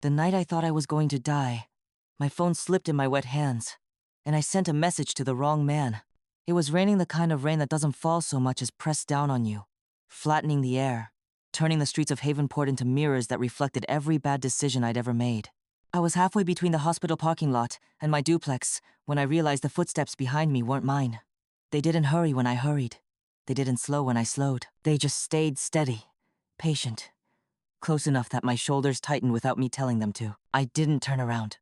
The night I thought I was going to die, my phone slipped in my wet hands, and I sent a message to the wrong man. It was raining, the kind of rain that doesn't fall so much as press down on you, flattening the air, turning the streets of Havenport into mirrors that reflected every bad decision I'd ever made. I was halfway between the hospital parking lot and my duplex when I realized the footsteps behind me weren't mine. They didn't hurry when I hurried. They didn't slow when I slowed. They just stayed steady, patient, close enough that my shoulders tightened without me telling them to. I didn't turn around.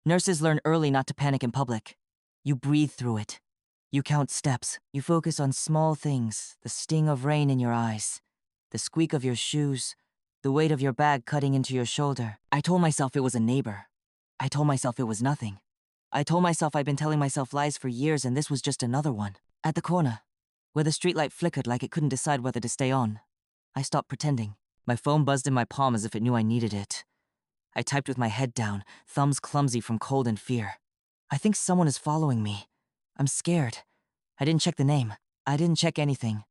Nurses learn early not to panic in public. You breathe through it. You count steps. You focus on small things, the sting of rain in your eyes, the squeak of your shoes, the weight of your bag cutting into your shoulder. I told myself it was a neighbor. I told myself it was nothing. I told myself I'd been telling myself lies for years and this was just another one. At the corner, where the streetlight flickered like it couldn't decide whether to stay on, I stopped pretending. My phone buzzed in my palm as if it knew I needed it. I typed with my head down, thumbs clumsy from cold and fear. I think someone is following me. I'm scared. I didn't check the name. I didn't check anything.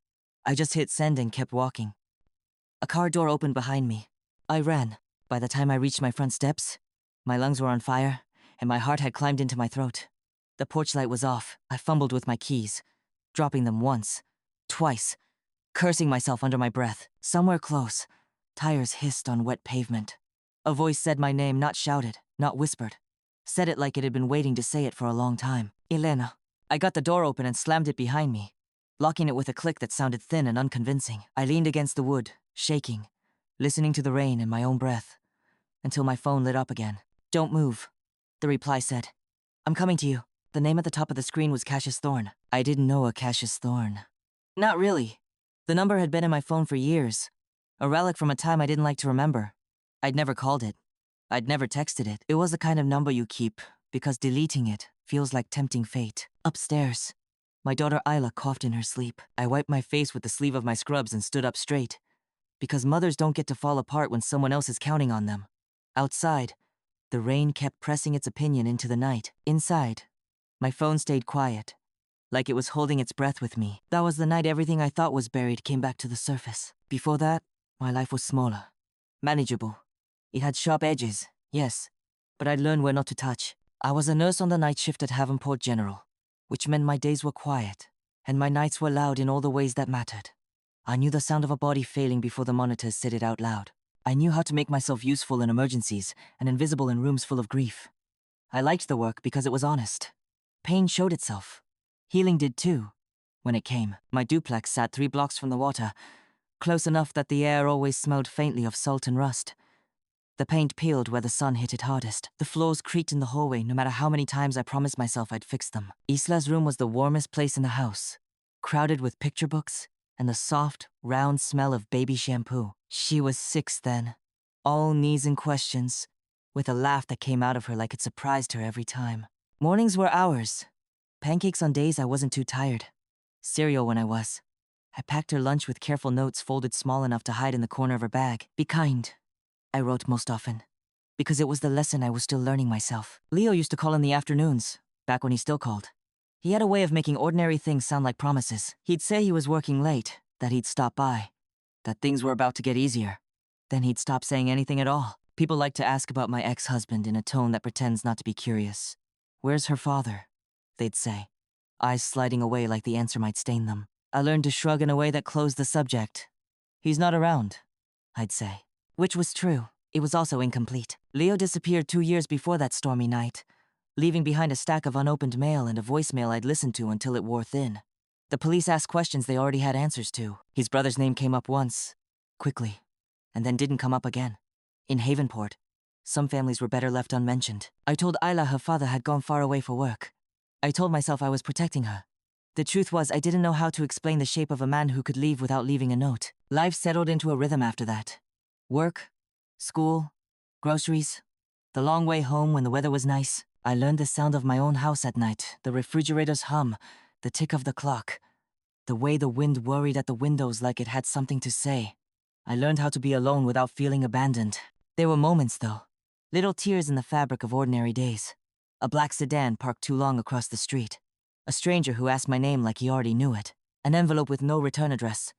I just hit send and kept walking. A car door opened behind me. I ran. By the time I reached my front steps, my lungs were on fire, and my heart had climbed into my throat. The porch light was off. I fumbled with my keys, dropping them once, twice, cursing myself under my breath. Somewhere close, tires hissed on wet pavement. A voice said my name, not shouted, not whispered. Said it like it had been waiting to say it for a long time. Elena. I got the door open and slammed it behind me, locking it with a click that sounded thin and unconvincing. I leaned against the wood, shaking, listening to the rain and my own breath, until my phone lit up again. Don't move, the reply said. I'm coming to you. The name at the top of the screen was Cassius Thorne. I didn't know a Cassius Thorne. Not really. The number had been in my phone for years, a relic from a time I didn't like to remember. I'd never called it. I'd never texted it. It was the kind of number you keep, because deleting it feels like tempting fate. Upstairs, my daughter Isla coughed in her sleep. I wiped my face with the sleeve of my scrubs and stood up straight, because mothers don't get to fall apart when someone else is counting on them. Outside, the rain kept pressing its opinion into the night. Inside, my phone stayed quiet, like it was holding its breath with me. That was the night everything I thought was buried came back to the surface. Before that, my life was smaller, manageable. It had sharp edges, yes, but I'd learned where not to touch. I was a nurse on the night shift at Havenport General, which meant my days were quiet, and my nights were loud in all the ways that mattered. I knew the sound of a body failing before the monitors said it out loud. I knew how to make myself useful in emergencies and invisible in rooms full of grief. I liked the work because it was honest. Pain showed itself. Healing did too, when it came. My duplex sat 3 blocks from the water, close enough that the air always smelled faintly of salt and rust. The paint peeled where the sun hit it hardest. The floors creaked in the hallway no matter how many times I promised myself I'd fix them. Isla's room was the warmest place in the house, crowded with picture books and the soft, round smell of baby shampoo. She was 6 then, all knees and questions, with a laugh that came out of her like it surprised her every time. Mornings were ours. Pancakes on days I wasn't too tired. Cereal when I was. I packed her lunch with careful notes folded small enough to hide in the corner of her bag. Be kind, I wrote most often, because it was the lesson I was still learning myself. Leo used to call in the afternoons, back when he still called. He had a way of making ordinary things sound like promises. He'd say he was working late, that he'd stop by, that things were about to get easier. Then he'd stop saying anything at all. People like to ask about my ex-husband in a tone that pretends not to be curious. Where's her father? They'd say, eyes sliding away like the answer might stain them. I learned to shrug in a way that closed the subject. He's not around, I'd say. Which was true. It was also incomplete. Leo disappeared 2 years before that stormy night, leaving behind a stack of unopened mail and a voicemail I'd listened to until it wore thin. The police asked questions they already had answers to. His brother's name came up once, quickly, and then didn't come up again. In Havenport, some families were better left unmentioned. I told Isla her father had gone far away for work. I told myself I was protecting her. The truth was I didn't know how to explain the shape of a man who could leave without leaving a note. Life settled into a rhythm after that. Work, school, groceries, the long way home when the weather was nice. I learned the sound of my own house at night, the refrigerator's hum, the tick of the clock, the way the wind worried at the windows like it had something to say. I learned how to be alone without feeling abandoned. There were moments, though, little tears in the fabric of ordinary days. A black sedan parked too long across the street. A stranger who asked my name like he already knew it. An envelope with no return address,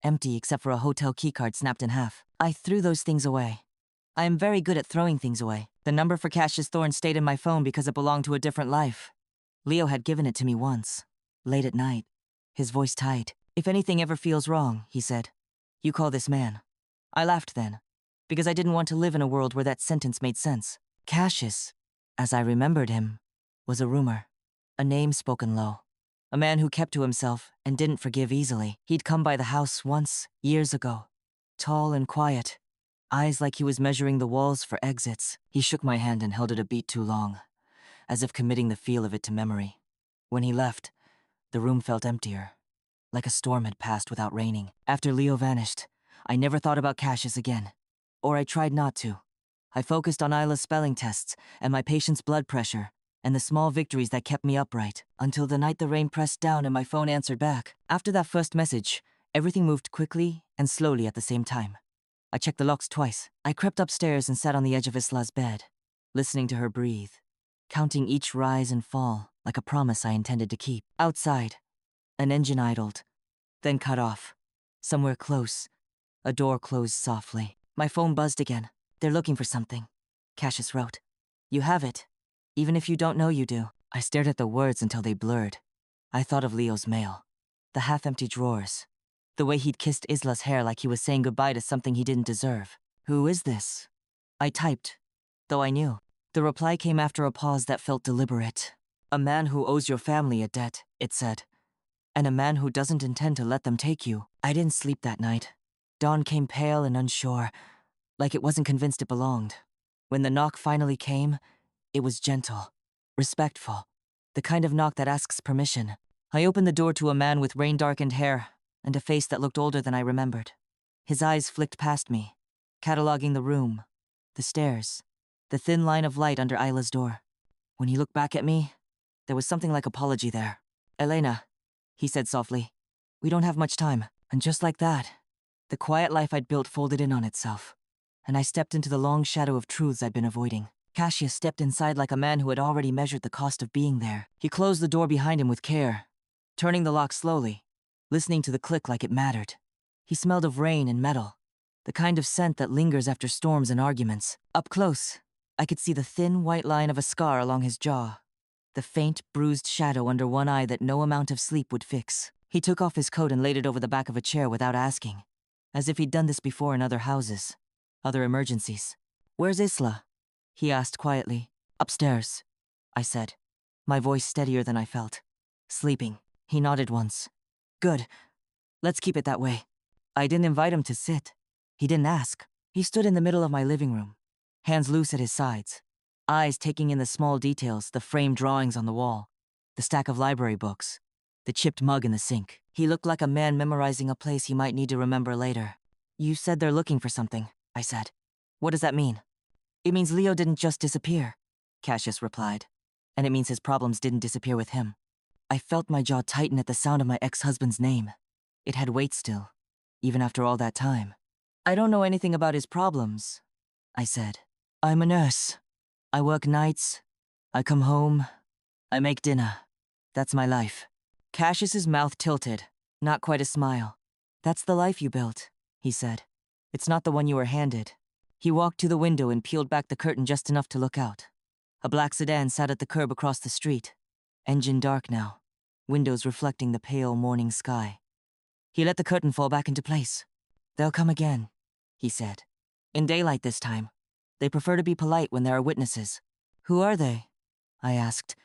empty except for a hotel keycard snapped in half. I threw those things away. I am very good at throwing things away. The number for Cassius Thorne stayed in my phone because it belonged to a different life. Leo had given it to me once, late at night. His voice tight. If anything ever feels wrong, he said, you call this man. I laughed then, because I didn't want to live in a world where that sentence made sense. Cassius, as I remembered him, was a rumor, a name spoken low. A man who kept to himself and didn't forgive easily. He'd come by the house once, years ago. Tall and quiet, eyes like he was measuring the walls for exits. He shook my hand and held it a beat too long, as if committing the feel of it to memory. When he left, the room felt emptier, like a storm had passed without raining. After Leo vanished, I never thought about Cassius again. Or I tried not to. I focused on Isla's spelling tests and my patient's blood pressure, and the small victories that kept me upright, until the night the rain pressed down and my phone answered back. After that first message, everything moved quickly and slowly at the same time. I checked the locks twice. I crept upstairs and sat on the edge of Isla's bed, listening to her breathe, counting each rise and fall like a promise I intended to keep. Outside, an engine idled, then cut off. Somewhere close, a door closed softly. My phone buzzed again. They're looking for something, Cassius wrote. You have it, even if you don't know you do. I stared at the words until they blurred. I thought of Leo's mail, the half-empty drawers, the way he'd kissed Isla's hair like he was saying goodbye to something he didn't deserve. Who is this? I typed, though I knew. The reply came after a pause that felt deliberate. A man who owes your family a debt, it said, and a man who doesn't intend to let them take you. I didn't sleep that night. Dawn came pale and unsure, like it wasn't convinced it belonged. When the knock finally came, it was gentle, respectful, the kind of knock that asks permission. I opened the door to a man with rain-darkened hair and a face that looked older than I remembered. His eyes flicked past me, cataloging the room, the stairs, the thin line of light under Isla's door. When he looked back at me, there was something like apology there. Elena, he said softly, we don't have much time. And just like that, the quiet life I'd built folded in on itself, and I stepped into the long shadow of truths I'd been avoiding. Cassius stepped inside like a man who had already measured the cost of being there. He closed the door behind him with care, turning the lock slowly, listening to the click like it mattered. He smelled of rain and metal, the kind of scent that lingers after storms and arguments. Up close, I could see the thin white line of a scar along his jaw, the faint, bruised shadow under one eye that no amount of sleep would fix. He took off his coat and laid it over the back of a chair without asking, as if he'd done this before in other houses, other emergencies. Where's Isla? He asked quietly. Upstairs, I said, my voice steadier than I felt. Sleeping. He nodded once. Good. Let's keep it that way. I didn't invite him to sit. He didn't ask. He stood in the middle of my living room, hands loose at his sides, eyes taking in the small details, the framed drawings on the wall, the stack of library books, the chipped mug in the sink. He looked like a man memorizing a place he might need to remember later. You said they're looking for something, I said. What does that mean? It means Leo didn't just disappear, Cassius replied. And it means his problems didn't disappear with him. I felt my jaw tighten at the sound of my ex-husband's name. It had weight still, even after all that time. I don't know anything about his problems, I said. I'm a nurse. I work nights. I come home. I make dinner. That's my life. Cassius's mouth tilted, not quite a smile. That's the life you built, he said. It's not the one you were handed. He walked to the window and peeled back the curtain just enough to look out. A black sedan sat at the curb across the street, engine dark now, windows reflecting the pale morning sky. He let the curtain fall back into place. They'll come again, he said. In daylight this time. They prefer to be polite when there are witnesses. Who are they? I asked,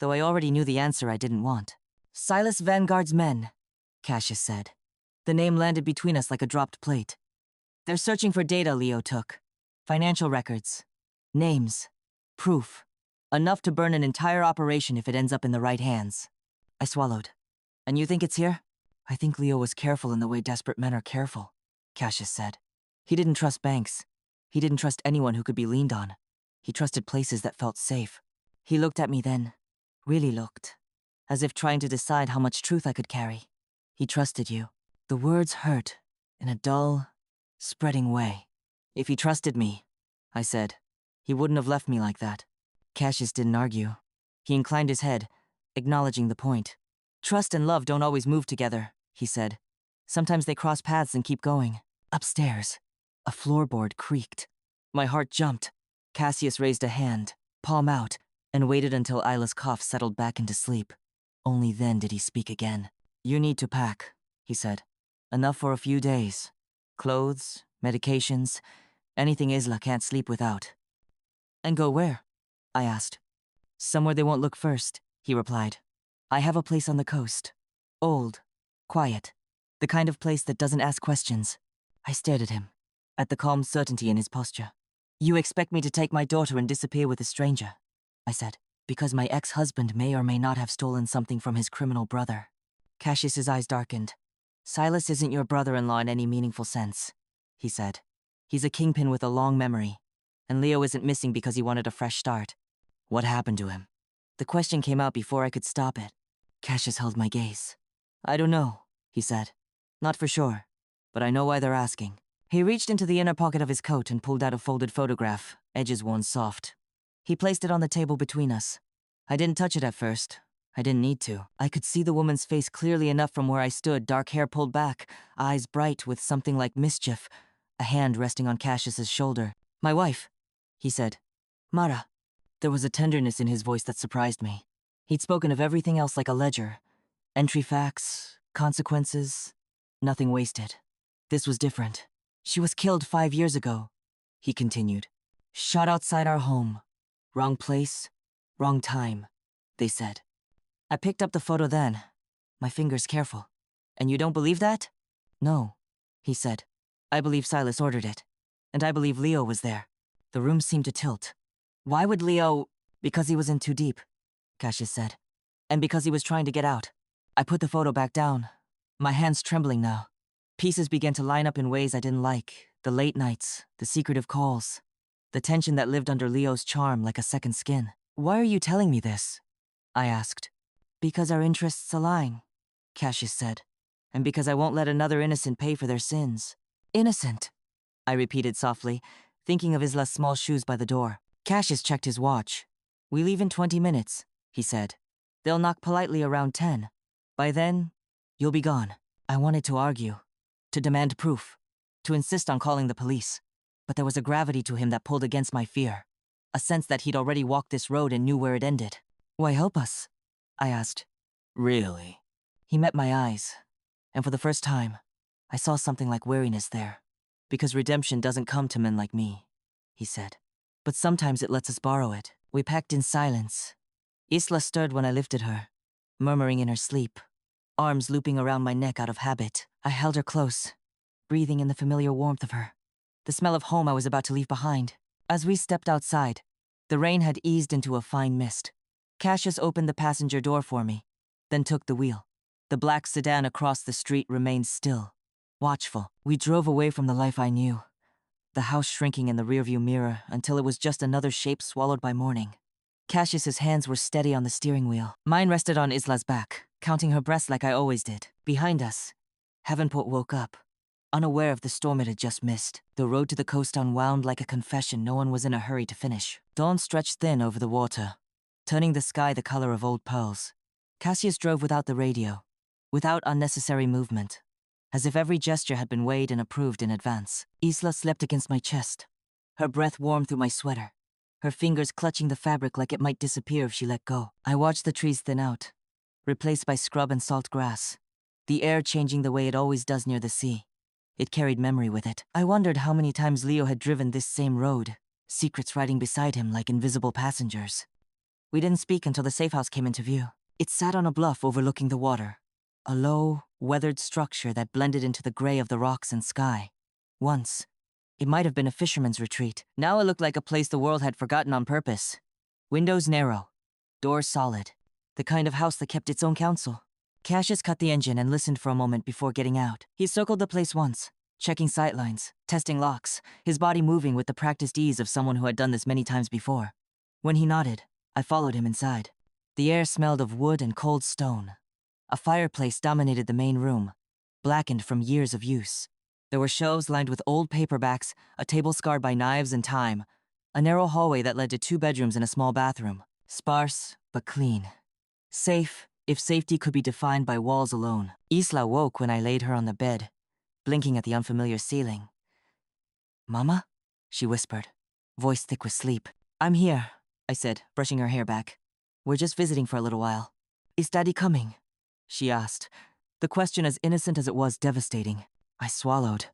though I already knew the answer I didn't want. Silas Vanguard's men, Cassius said. The name landed between us like a dropped plate. They're searching for data Leo took. Financial records. Names. Proof. Enough to burn an entire operation if it ends up in the right hands. I swallowed. And you think it's here? I think Leo was careful in the way desperate men are careful, Cassius said. He didn't trust banks. He didn't trust anyone who could be leaned on. He trusted places that felt safe. He looked at me then, really looked, as if trying to decide how much truth I could carry. He trusted you. The words hurt, in a dull, spreading way. If he trusted me, I said, he wouldn't have left me like that. Cassius didn't argue. He inclined his head, acknowledging the point. Trust and love don't always move together, he said. Sometimes they cross paths and keep going. Upstairs, a floorboard creaked. My heart jumped. Cassius raised a hand, palm out, and waited until Isla's cough settled back into sleep. Only then did he speak again. "You need to pack," he said. "Enough for a few days. Clothes, medications, anything Isla can't sleep without." "And go where?" I asked. "Somewhere they won't look first," he replied. "I have a place on the coast. Old, quiet, the kind of place that doesn't ask questions." I stared at him, at the calm certainty in his posture. "You expect me to take my daughter and disappear with a stranger?" I said. "Because my ex-husband may or may not have stolen something from his criminal brother." Cassius's eyes darkened. "Silas isn't your brother-in-law in any meaningful sense," he said. "He's a kingpin with a long memory, and Leo isn't missing because he wanted a fresh start." "What happened to him?" The question came out before I could stop it. Cassius held my gaze. "I don't know," he said. "Not for sure, but I know why they're asking." He reached into the inner pocket of his coat and pulled out a folded photograph, edges worn soft. He placed it on the table between us. I didn't touch it at first. I didn't need to. I could see the woman's face clearly enough from where I stood, dark hair pulled back, eyes bright with something like mischief, a hand resting on Cassius's shoulder. "My wife," he said. "Mara." There was a tenderness in his voice that surprised me. He'd spoken of everything else like a ledger. Entry facts, consequences, nothing wasted. This was different. "She was killed 5 years ago," he continued. "Shot outside our home. Wrong place, wrong time," they said. I picked up the photo then, my fingers careful. "And you don't believe that?" "No," he said. "I believe Silas ordered it. And I believe Leo was there." The room seemed to tilt. "Why would Leo—" "Because he was in too deep," Cassius said. "And because he was trying to get out." I put the photo back down, my hands trembling now. Pieces began to line up in ways I didn't like. The late nights, the secretive calls, the tension that lived under Leo's charm like a second skin. "Why are you telling me this?" I asked. "Because our interests align," Cassius said. "And because I won't let another innocent pay for their sins." "Innocent," I repeated softly, thinking of Isla's small shoes by the door. Cassius checked his watch. "We leave in 20 minutes, he said. "They'll knock politely around 10. By then, you'll be gone." I wanted to argue, to demand proof, to insist on calling the police. But there was a gravity to him that pulled against my fear, a sense that he'd already walked this road and knew where it ended. "Why help us?" I asked. "Really?" He met my eyes, and for the first time, I saw something like weariness there. "Because redemption doesn't come to men like me," he said. "But sometimes it lets us borrow it." We packed in silence. Isla stirred when I lifted her, murmuring in her sleep, arms looping around my neck out of habit. I held her close, breathing in the familiar warmth of her, the smell of home I was about to leave behind. As we stepped outside, the rain had eased into a fine mist. Cassius opened the passenger door for me, then took the wheel. The black sedan across the street remained still, watchful. We drove away from the life I knew, the house shrinking in the rearview mirror until it was just another shape swallowed by morning. Cassius's hands were steady on the steering wheel. Mine rested on Isla's back, counting her breaths like I always did. Behind us, Havenport woke up, unaware of the storm it had just missed. The road to the coast unwound like a confession no one was in a hurry to finish. Dawn stretched thin over the water, turning the sky the color of old pearls. Cassius drove without the radio, without unnecessary movement, as if every gesture had been weighed and approved in advance. Isla slept against my chest, her breath warm through my sweater, her fingers clutching the fabric like it might disappear if she let go. I watched the trees thin out, replaced by scrub and salt grass, the air changing the way it always does near the sea. It carried memory with it. I wondered how many times Leo had driven this same road, secrets riding beside him like invisible passengers. We didn't speak until the safe house came into view. It sat on a bluff overlooking the water, a low, weathered structure that blended into the gray of the rocks and sky. Once, it might have been a fisherman's retreat. Now it looked like a place the world had forgotten on purpose. Windows narrow, doors solid, the kind of house that kept its own counsel. Cassius cut the engine and listened for a moment before getting out. He circled the place once, checking sightlines, testing locks, his body moving with the practiced ease of someone who had done this many times before. When he nodded, I followed him inside. The air smelled of wood and cold stone. A fireplace dominated the main room, blackened from years of use. There were shelves lined with old paperbacks, a table scarred by knives and time, a narrow hallway that led to 2 bedrooms and a small bathroom. Sparse, but clean. Safe, if safety could be defined by walls alone. Isla woke when I laid her on the bed, blinking at the unfamiliar ceiling. "Mama?" she whispered. voice thick with sleep. I'm here, I said, brushing her hair back. We're just visiting for a little while. Is Daddy coming? She asked, the question as innocent as it was devastating. I swallowed.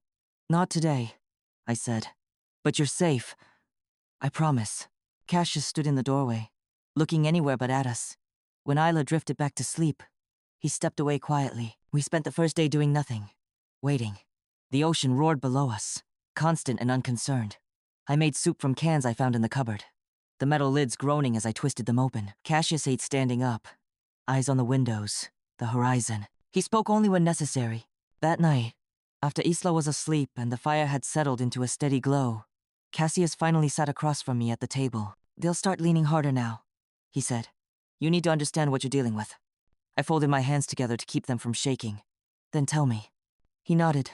Not today, I said. But you're safe. I promise. Cassius stood in the doorway, looking anywhere but at us. When Isla drifted back to sleep, he stepped away quietly. We spent the first day doing nothing, waiting. The ocean roared below us, constant and unconcerned. I made soup from cans I found in the cupboard, the metal lids groaning as I twisted them open. Cassius ate standing up, eyes on the windows, the horizon. He spoke only when necessary. That night, after Isla was asleep and the fire had settled into a steady glow, Cassius finally sat across from me at the table. They'll start leaning harder now, he said. You need to understand what you're dealing with. I folded my hands together to keep them from shaking. Then tell me. He nodded.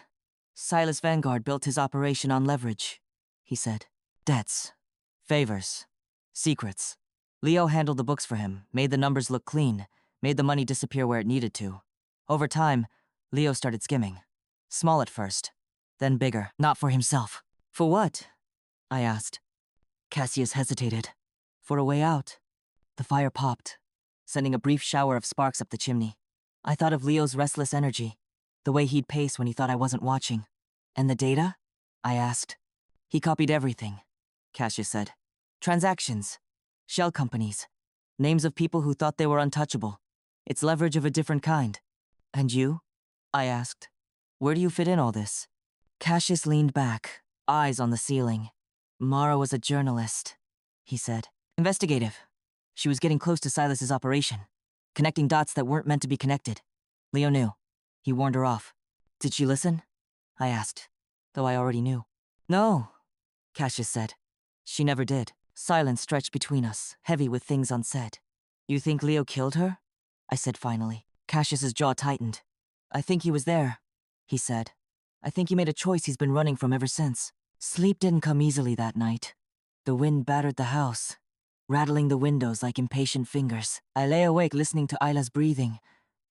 Silas Vanguard built his operation on leverage, he said. Debts, favors, secrets. Leo handled the books for him, made the numbers look clean, made the money disappear where it needed to. Over time, Leo started skimming. Small at first, then bigger. Not for himself. For what? I asked. Cassius hesitated. For a way out. The fire popped, sending a brief shower of sparks up the chimney. I thought of Leo's restless energy, the way he'd pace when he thought I wasn't watching. And the data? I asked. He copied everything, Cassius said. Transactions, shell companies, names of people who thought they were untouchable. It's leverage of a different kind. And you? I asked. Where do you fit in all this? Cassius leaned back, eyes on the ceiling. Mara was a journalist, he said. Investigative. She was getting close to Silas's operation, connecting dots that weren't meant to be connected. Leo knew. He warned her off. Did she listen? I asked, though I already knew. No, Cassius said. She never did. Silence stretched between us, heavy with things unsaid. You think Leo killed her? I said finally. Cassius's jaw tightened. I think he was there, he said. I think he made a choice he's been running from ever since. Sleep didn't come easily that night. The wind battered the house, rattling the windows like impatient fingers. I lay awake listening to Isla's breathing,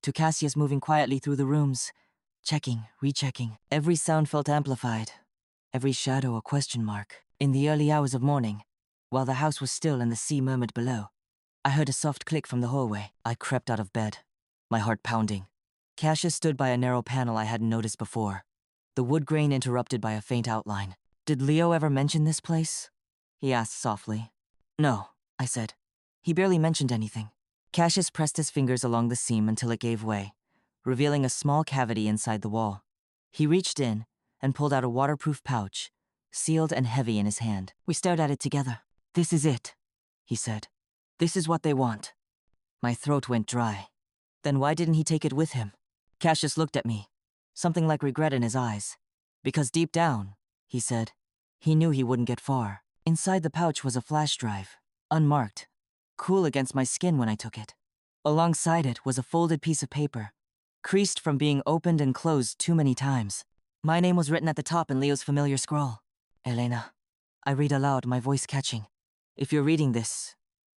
to Cassius moving quietly through the rooms, checking, rechecking. Every sound felt amplified, every shadow a question mark. In the early hours of morning, while the house was still and the sea murmured below, I heard a soft click from the hallway. I crept out of bed, my heart pounding. Cassius stood by a narrow panel I hadn't noticed before, the wood grain interrupted by a faint outline. Did Leo ever mention this place? He asked softly. No, I said. He barely mentioned anything. Cassius pressed his fingers along the seam until it gave way, revealing a small cavity inside the wall. He reached in and pulled out a waterproof pouch, sealed and heavy in his hand. We stared at it together. This is it, he said. This is what they want. My throat went dry. Then why didn't he take it with him? Cassius looked at me, something like regret in his eyes. Because deep down, he said, he knew he wouldn't get far. Inside the pouch was a flash drive, unmarked, cool against my skin when I took it. Alongside it was a folded piece of paper, creased from being opened and closed too many times. My name was written at the top in Leo's familiar scrawl. Elena. I read aloud, my voice catching. If you're reading this,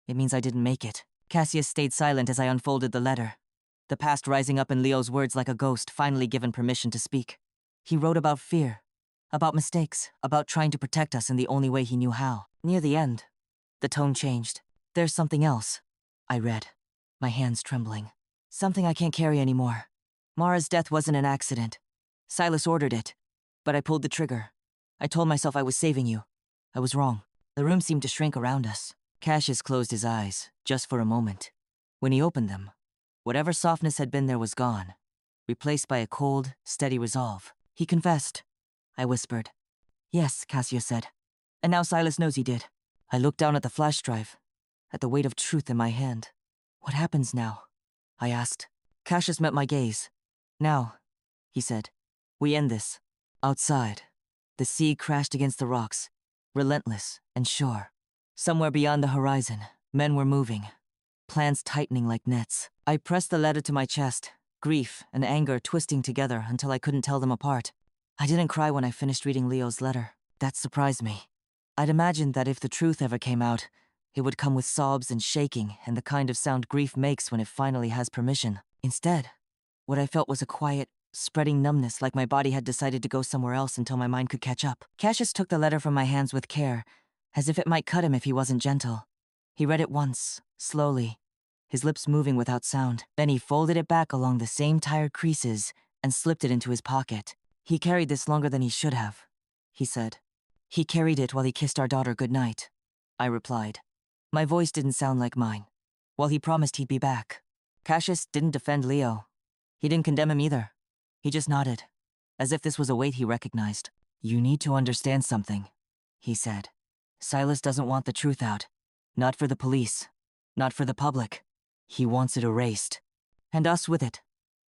it means I didn't make it. Cassius stayed silent as I unfolded the letter, the past rising up in Leo's words like a ghost finally given permission to speak. He wrote about fear, about mistakes, about trying to protect us in the only way he knew how. Near the end, the tone changed. There's something else, I read, my hands trembling. Something I can't carry anymore. Mara's death wasn't an accident. Silas ordered it, but I pulled the trigger. I told myself I was saving you. I was wrong. The room seemed to shrink around us. Cassius closed his eyes, just for a moment. When he opened them, whatever softness had been there was gone, replaced by a cold, steady resolve. He confessed, I whispered. Yes, Cassius said. And now Silas knows he did. I looked down at the flash drive, at the weight of truth in my hand. What happens now? I asked. Cassius met my gaze. Now, he said, we end this. Outside, the sea crashed against the rocks, relentless and sure. Somewhere beyond the horizon, men were moving, plans tightening like nets. I pressed the letter to my chest, grief and anger twisting together until I couldn't tell them apart. I didn't cry when I finished reading Leo's letter. That surprised me. I'd imagined that if the truth ever came out, it would come with sobs and shaking and the kind of sound grief makes when it finally has permission. Instead, what I felt was a quiet, spreading numbness like my body had decided to go somewhere else until my mind could catch up. Cassius took the letter from my hands with care, as if it might cut him if he wasn't gentle. He read it once, slowly, his lips moving without sound. Then he folded it back along the same tired creases and slipped it into his pocket. He carried this longer than he should have, he said. He carried it while he kissed our daughter goodnight, I replied. My voice didn't sound like mine. While he promised he'd be back. Cassius didn't defend Leo. He didn't condemn him either. He just nodded, as if this was a weight he recognized. You need to understand something, he said. Silas doesn't want the truth out. Not for the police. Not for the public. He wants it erased. And us with it,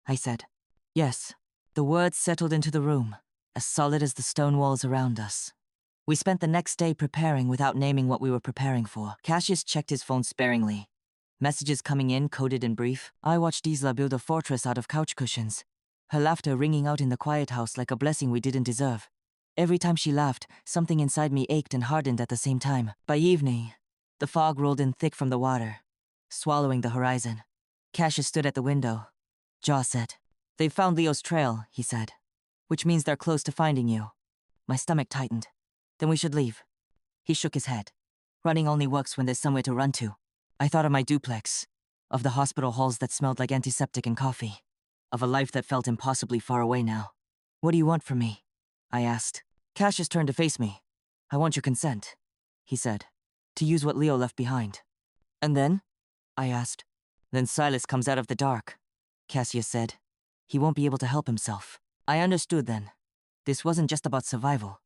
I said. Yes. The words settled into the room, as solid as the stone walls around us. We spent the next day preparing without naming what we were preparing for. Cassius checked his phone sparingly. Messages coming in, coded and brief. I watched Isla build a fortress out of couch cushions, her laughter ringing out in the quiet house like a blessing we didn't deserve. Every time she laughed, something inside me ached and hardened at the same time. By evening, the fog rolled in thick from the water, swallowing the horizon. Cassius stood at the window, jaw set. They've found Leo's trail, he said, which means they're close to finding you. My stomach tightened. Then we should leave. He shook his head. Running only works when there's somewhere to run to. I thought of my duplex, of the hospital halls that smelled like antiseptic and coffee, of a life that felt impossibly far away now. What do you want from me? I asked. Cassius turned to face me. I want your consent, he said, to use what Leo left behind. And then? I asked. Then Silas comes out of the dark, Cassius said. He won't be able to help himself. I understood then. This wasn't just about survival.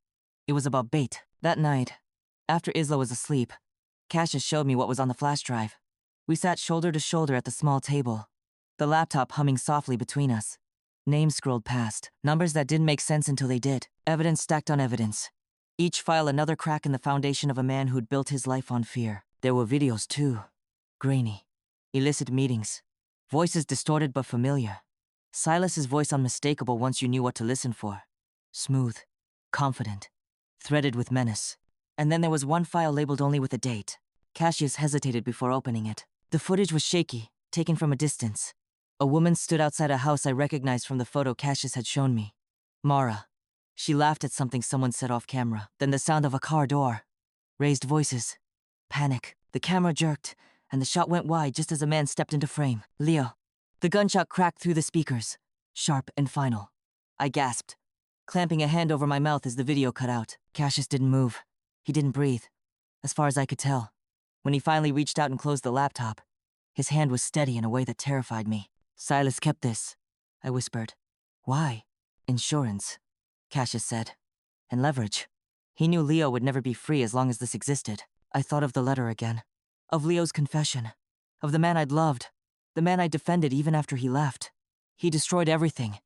It was about bait. That night, after Isla was asleep, Cassius showed me what was on the flash drive. We sat shoulder to shoulder at the small table, the laptop humming softly between us. Names scrolled past, numbers that didn't make sense until they did. Evidence stacked on evidence. Each file another crack in the foundation of a man who'd built his life on fear. There were videos too. Grainy. Illicit meetings. Voices distorted but familiar. Silas's voice unmistakable once you knew what to listen for. Smooth. Confident. Threaded with menace. And then there was one file labeled only with a date. Cassius hesitated before opening it. The footage was shaky, taken from a distance. A woman stood outside a house I recognized from the photo Cassius had shown me. Mara. She laughed at something someone said off camera. Then the sound of a car door. Raised voices. Panic. The camera jerked, and the shot went wide just as a man stepped into frame. Leo. The gunshot cracked through the speakers. Sharp and final. I gasped, clamping a hand over my mouth as the video cut out. Cassius didn't move. He didn't breathe, as far as I could tell. When he finally reached out and closed the laptop, his hand was steady in a way that terrified me. Silas kept this, I whispered. Why? Insurance, Cassius said. And leverage. He knew Leo would never be free as long as this existed. I thought of the letter again. Of Leo's confession. Of the man I'd loved. The man I defended even after he left. He destroyed everything,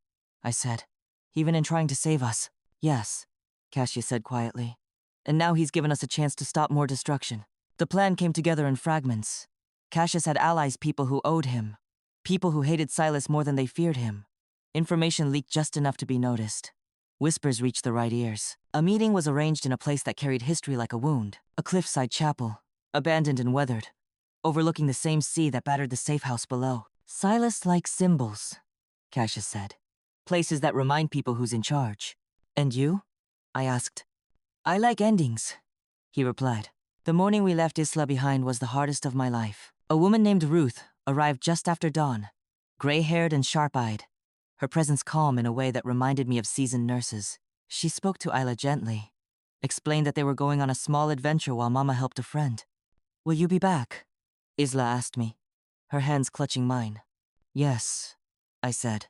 I said. Even in trying to save us. Yes, Cassius said quietly. And now he's given us a chance to stop more destruction. The plan came together in fragments. Cassius had allies, people who owed him. People who hated Silas more than they feared him. Information leaked just enough to be noticed. Whispers reached the right ears. A meeting was arranged in a place that carried history like a wound. A cliffside chapel, abandoned and weathered, overlooking the same sea that battered the safe house below. Silas likes symbols, Cassius said. Places that remind people who's in charge. And you? I asked. I like endings, he replied. The morning we left Isla behind was the hardest of my life. A woman named Ruth arrived just after dawn, gray-haired and sharp-eyed, her presence calm in a way that reminded me of seasoned nurses. She spoke to Isla gently, explained that they were going on a small adventure while Mama helped a friend. Will you be back? Isla asked me, her hands clutching mine. Yes, I said,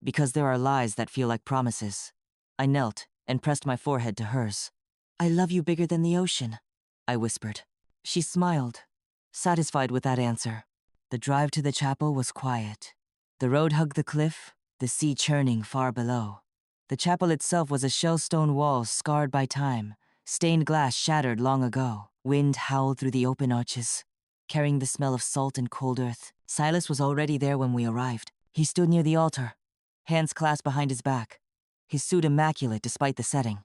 because there are lies that feel like promises. I knelt and pressed my forehead to hers. I love you bigger than the ocean, I whispered. She smiled, satisfied with that answer. The drive to the chapel was quiet. The road hugged the cliff, the sea churning far below. The chapel itself was a shell-stone wall scarred by time, stained glass shattered long ago. Wind howled through the open arches, carrying the smell of salt and cold earth. Silas was already there when we arrived. He stood near the altar, hands clasped behind his back, his suit immaculate despite the setting.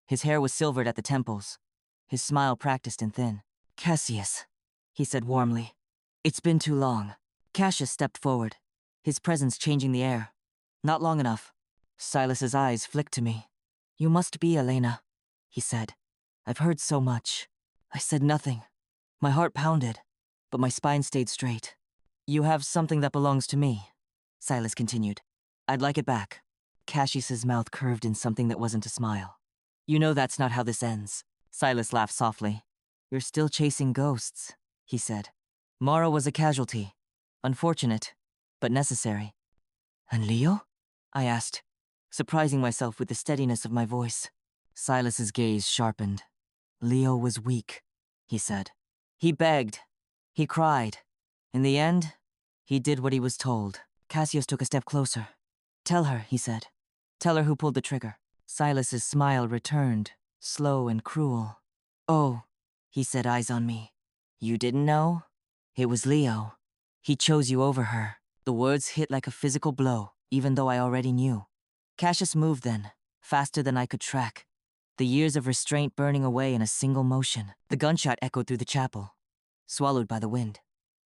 His hair was silvered at the temples, his smile practiced and thin. Cassius, he said warmly. It's been too long. Cassius stepped forward, his presence changing the air. Not long enough. Silas's eyes flicked to me. You must be Elena, he said. I've heard so much. I said nothing. My heart pounded, but my spine stayed straight. You have something that belongs to me, Silas continued. I'd like it back. Cassius's mouth curved in something that wasn't a smile. You know that's not how this ends. Silas laughed softly. You're still chasing ghosts, he said. Mara was a casualty. Unfortunate, but necessary. And Leo? I asked, surprising myself with the steadiness of my voice. Silas's gaze sharpened. Leo was weak, he said. He begged. He cried. In the end, he did what he was told. Cassius took a step closer. Tell her, he said. Tell her who pulled the trigger. Silas's smile returned, slow and cruel. Oh, he said, eyes on me. You didn't know? It was Leo. He chose you over her. The words hit like a physical blow, even though I already knew. Cassius moved then, faster than I could track. The years of restraint burning away in a single motion. The gunshot echoed through the chapel, swallowed by the wind.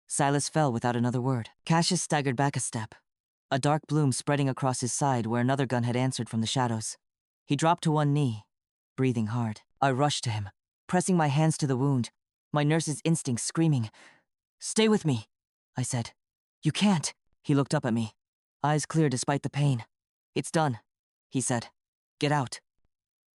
Silas fell without another word. Cassius staggered back a step, a dark bloom spreading across his side where another gun had answered from the shadows. He dropped to one knee, breathing hard. I rushed to him, pressing my hands to the wound, my nurse's instincts screaming. Stay with me, I said. You can't. He looked up at me, eyes clear despite the pain. It's done, he said. Get out.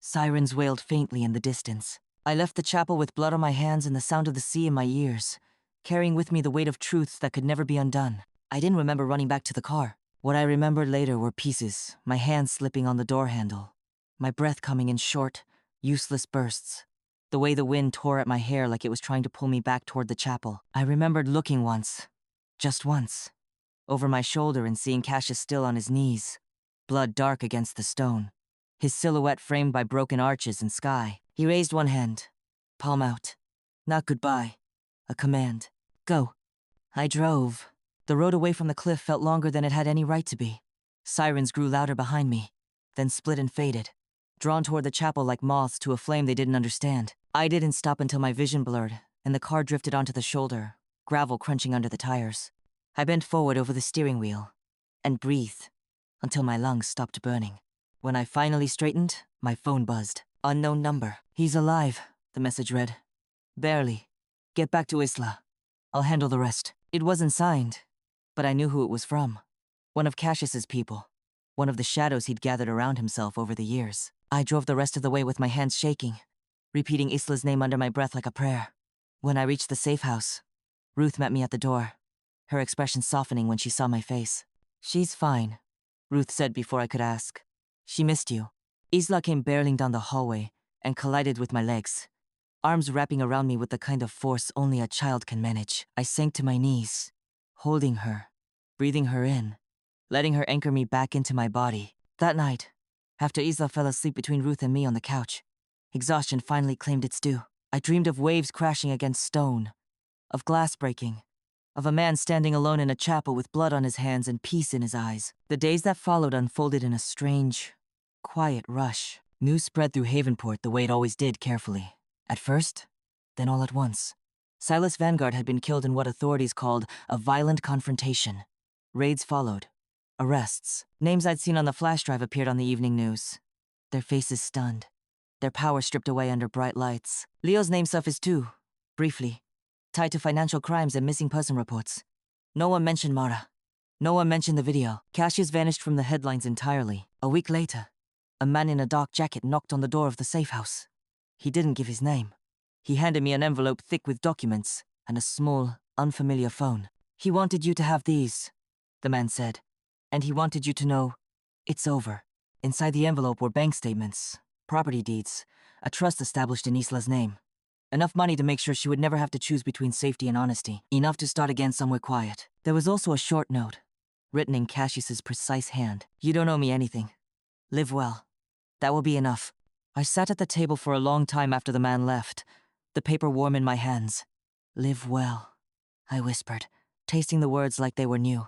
Sirens wailed faintly in the distance. I left the chapel with blood on my hands and the sound of the sea in my ears, carrying with me the weight of truths that could never be undone. I didn't remember running back to the car. What I remembered later were pieces, my hands slipping on the door handle, my breath coming in short, useless bursts, the way the wind tore at my hair like it was trying to pull me back toward the chapel. I remembered looking once, just once, over my shoulder and seeing Cassius still on his knees, blood dark against the stone, his silhouette framed by broken arches and sky. He raised one hand, palm out. Not goodbye, a command. Go. I drove. The road away from the cliff felt longer than it had any right to be. Sirens grew louder behind me, then split and faded, drawn toward the chapel like moths to a flame they didn't understand. I didn't stop until my vision blurred, and the car drifted onto the shoulder, gravel crunching under the tires. I bent forward over the steering wheel, and breathed, until my lungs stopped burning. When I finally straightened, my phone buzzed. Unknown number. He's alive, the message read. Barely. Get back to Isla. I'll handle the rest. It wasn't signed, but I knew who it was from. One of Cassius's people. One of the shadows he'd gathered around himself over the years. I drove the rest of the way with my hands shaking, repeating Isla's name under my breath like a prayer. When I reached the safe house, Ruth met me at the door, her expression softening when she saw my face. She's fine, Ruth said before I could ask. She missed you. Isla came barreling down the hallway and collided with my legs, arms wrapping around me with the kind of force only a child can manage. I sank to my knees, holding her, breathing her in, letting her anchor me back into my body. That night, after Isla fell asleep between Ruth and me on the couch, exhaustion finally claimed its due. I dreamed of waves crashing against stone, of glass breaking, of a man standing alone in a chapel with blood on his hands and peace in his eyes. The days that followed unfolded in a strange, quiet rush. News spread through Havenport the way it always did, carefully. At first, then all at once. Silas Vanguard had been killed in what authorities called a violent confrontation. Raids followed. Arrests. Names I'd seen on the flash drive appeared on the evening news. Their faces stunned. Their power stripped away under bright lights. Leo's name surfaced too, briefly, tied to financial crimes and missing person reports. No one mentioned Mara. No one mentioned the video. Cassius vanished from the headlines entirely. A week later, a man in a dark jacket knocked on the door of the safe house. He didn't give his name. He handed me an envelope thick with documents and a small, unfamiliar phone. He wanted you to have these, the man said. And he wanted you to know, it's over. Inside the envelope were bank statements, property deeds, a trust established in Isla's name. Enough money to make sure she would never have to choose between safety and honesty. Enough to start again somewhere quiet. There was also a short note, written in Cassius's precise hand. You don't owe me anything. Live well. That will be enough. I sat at the table for a long time after the man left, the paper warm in my hands. Live well, I whispered, tasting the words like they were new.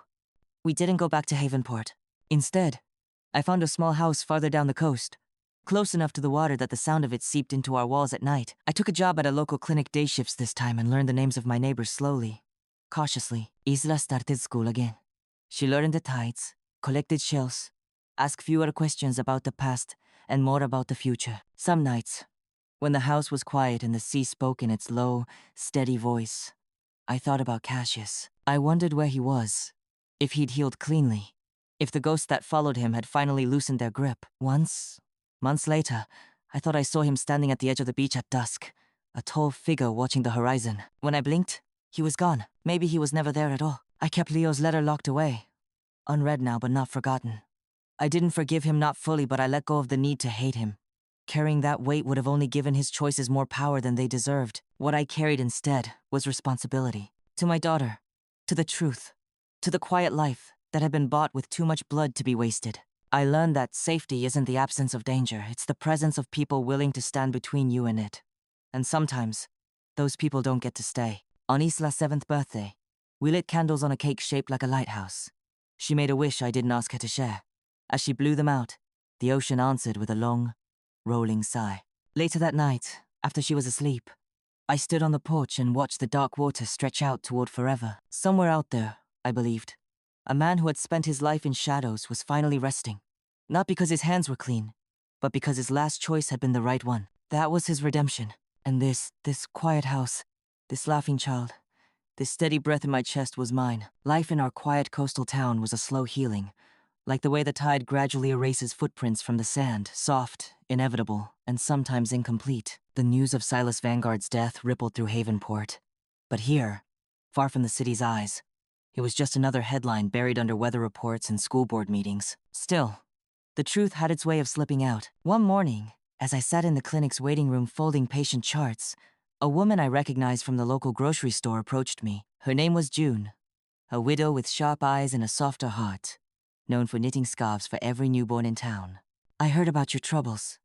We didn't go back to Havenport. Instead, I found a small house farther down the coast, close enough to the water that the sound of it seeped into our walls at night. I took a job at a local clinic day shifts this time and learned the names of my neighbors slowly, cautiously. Isla started school again. She learned the tides, collected shells, asked fewer questions about the past and more about the future. Some nights, When the house was quiet and the sea spoke in its low, steady voice, I thought about Cassius. I wondered where he was, if he'd healed cleanly, if the ghosts that followed him had finally loosened their grip. Once, months later, I thought I saw him standing at the edge of the beach at dusk, a tall figure watching the horizon. When I blinked, he was gone. Maybe he was never there at all. I kept Leo's letter locked away, unread now but not forgotten. I didn't forgive him, not fully, but I let go of the need to hate him. Carrying that weight would have only given his choices more power than they deserved. What I carried instead was responsibility. To my daughter, to the truth, to the quiet life that had been bought with too much blood to be wasted. I learned that safety isn't the absence of danger, it's the presence of people willing to stand between you and it. And sometimes, those people don't get to stay. On Isla's 7th birthday, we lit candles on a cake shaped like a lighthouse. She made a wish I didn't ask her to share. As she blew them out, the ocean answered with a long, rolling sigh. Later that night, after she was asleep, I stood on the porch and watched the dark water stretch out toward forever. Somewhere out there, I believed, a man who had spent his life in shadows was finally resting. Not because his hands were clean, but because his last choice had been the right one. That was his redemption. And this quiet house, this laughing child, this steady breath in my chest was mine. Life in our quiet coastal town was a slow healing, like the way the tide gradually erases footprints from the sand, soft, inevitable, and sometimes incomplete. The news of Silas Vanguard's death rippled through Havenport. But here, far from the city's eyes, it was just another headline buried under weather reports and school board meetings. Still, the truth had its way of slipping out. One morning, as I sat in the clinic's waiting room folding patient charts, a woman I recognized from the local grocery store approached me. Her name was June, a widow with sharp eyes and a softer heart, known for knitting scarves for every newborn in town. "I heard about your troubles,"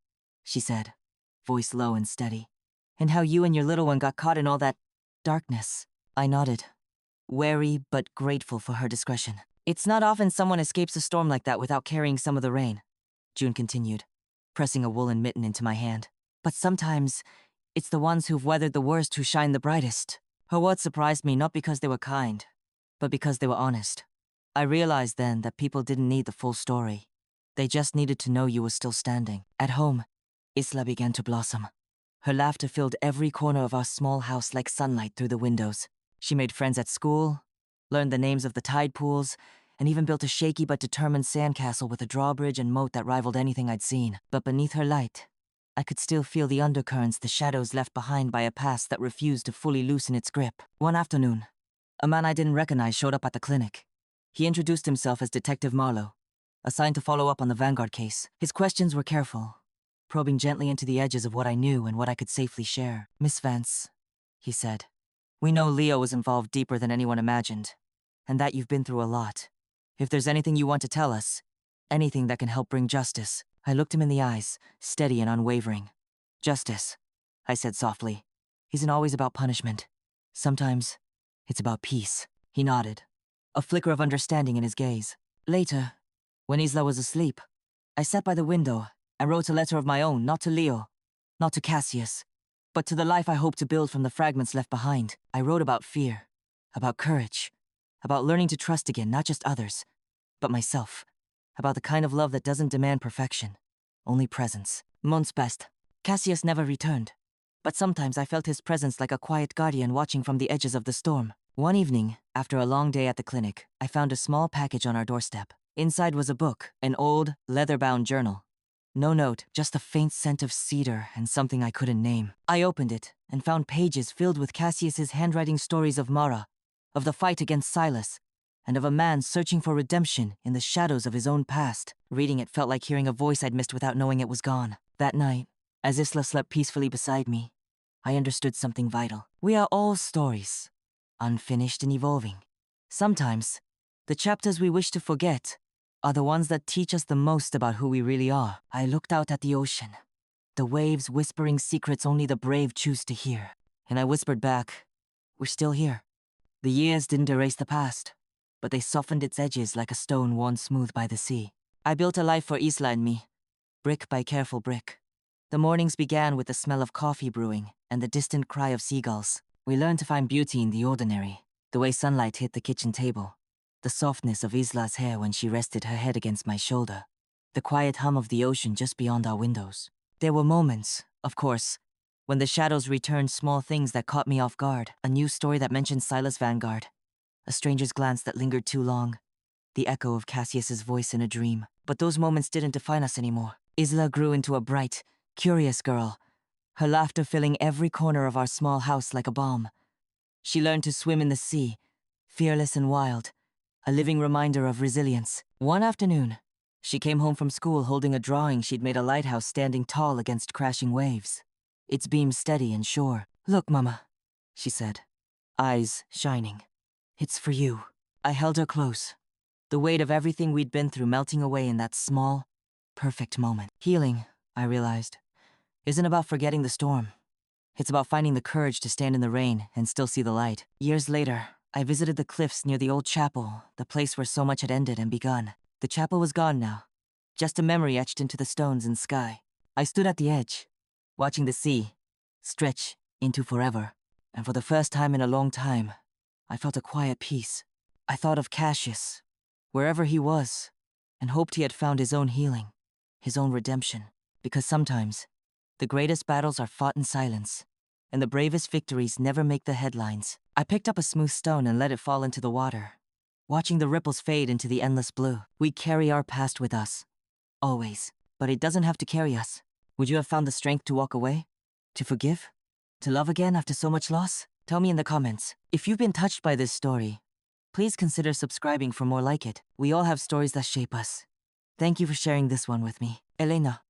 she said, voice low and steady, "and how you and your little one got caught in all that darkness." I nodded, wary but grateful for her discretion. "It's not often someone escapes a storm like that without carrying some of the rain," June continued, pressing a woolen mitten into my hand. "But sometimes, it's the ones who've weathered the worst who shine the brightest." Her words surprised me not because they were kind, but because they were honest. I realized then that people didn't need the full story. They just needed to know you were still standing. At home, Isla began to blossom. Her laughter filled every corner of our small house like sunlight through the windows. She made friends at school, learned the names of the tide pools, and even built a shaky but determined sandcastle with a drawbridge and moat that rivaled anything I'd seen. But beneath her light, I could still feel the undercurrents, the shadows left behind by a past that refused to fully loosen its grip. One afternoon, a man I didn't recognize showed up at the clinic. He introduced himself as Detective Marlowe, assigned to follow up on the Vanguard case. His questions were careful, probing gently into the edges of what I knew and what I could safely share. "Miss Vance," he said, "we know Leo was involved deeper than anyone imagined, and that you've been through a lot. If there's anything you want to tell us, anything that can help bring justice." I looked him in the eyes, steady and unwavering. "Justice," I said softly, "isn't always about punishment. Sometimes, it's about peace." He nodded, a flicker of understanding in his gaze. Later, when Isla was asleep, I sat by the window and wrote a letter of my own, not to Leo, not to Cassius, but to the life I hoped to build from the fragments left behind. I wrote about fear, about courage, about learning to trust again, not just others, but myself, about the kind of love that doesn't demand perfection, only presence. Months passed. Cassius never returned, but sometimes I felt his presence like a quiet guardian watching from the edges of the storm. One evening, after a long day at the clinic, I found a small package on our doorstep. Inside was a book, an old, leather-bound journal. No note, just a faint scent of cedar and something I couldn't name. I opened it and found pages filled with Cassius's handwriting stories of Mara, of the fight against Silas, and of a man searching for redemption in the shadows of his own past. Reading it felt like hearing a voice I'd missed without knowing it was gone. That night, as Isla slept peacefully beside me, I understood something vital. We are all stories, unfinished and evolving. Sometimes, the chapters we wish to forget are the ones that teach us the most about who we really are. I looked out at the ocean, the waves whispering secrets only the brave choose to hear. And I whispered back, "We're still here." The years didn't erase the past, but they softened its edges like a stone worn smooth by the sea. I built a life for Isla and me, brick by careful brick. The mornings began with the smell of coffee brewing and the distant cry of seagulls. We learned to find beauty in the ordinary, the way sunlight hit the kitchen table, the softness of Isla's hair when she rested her head against my shoulder, the quiet hum of the ocean just beyond our windows. There were moments, of course, When the shadows returned, small things that caught me off guard. A new story that mentioned Silas Vanguard. A stranger's glance that lingered too long. The echo of Cassius's voice in a dream. But those moments didn't define us anymore. Isla grew into a bright, curious girl, her laughter filling every corner of our small house like a bomb. She learned to swim in the sea, fearless and wild, a living reminder of resilience. One afternoon, she came home from school holding a drawing she'd made a lighthouse standing tall against crashing waves. Its beam steady and sure. "Look, Mama," she said, eyes shining. "It's for you." I held her close, the weight of everything we'd been through melting away in that small, perfect moment. Healing, I realized, isn't about forgetting the storm. It's about finding the courage to stand in the rain and still see the light. Years later, I visited the cliffs near the old chapel, the place where so much had ended and begun. The chapel was gone now, just a memory etched into the stones and sky. I stood at the edge, watching the sea stretch into forever. And for the first time in a long time, I felt a quiet peace. I thought of Cassius, wherever he was, and hoped he had found his own healing, his own redemption. Because sometimes, the greatest battles are fought in silence, and the bravest victories never make the headlines. I picked up a smooth stone and let it fall into the water, watching the ripples fade into the endless blue. We carry our past with us, always, but it doesn't have to carry us. Would you have found the strength to walk away? To forgive? To love again after so much loss? Tell me in the comments. If you've been touched by this story, please consider subscribing for more like it. We all have stories that shape us. Thank you for sharing this one with me. Elena.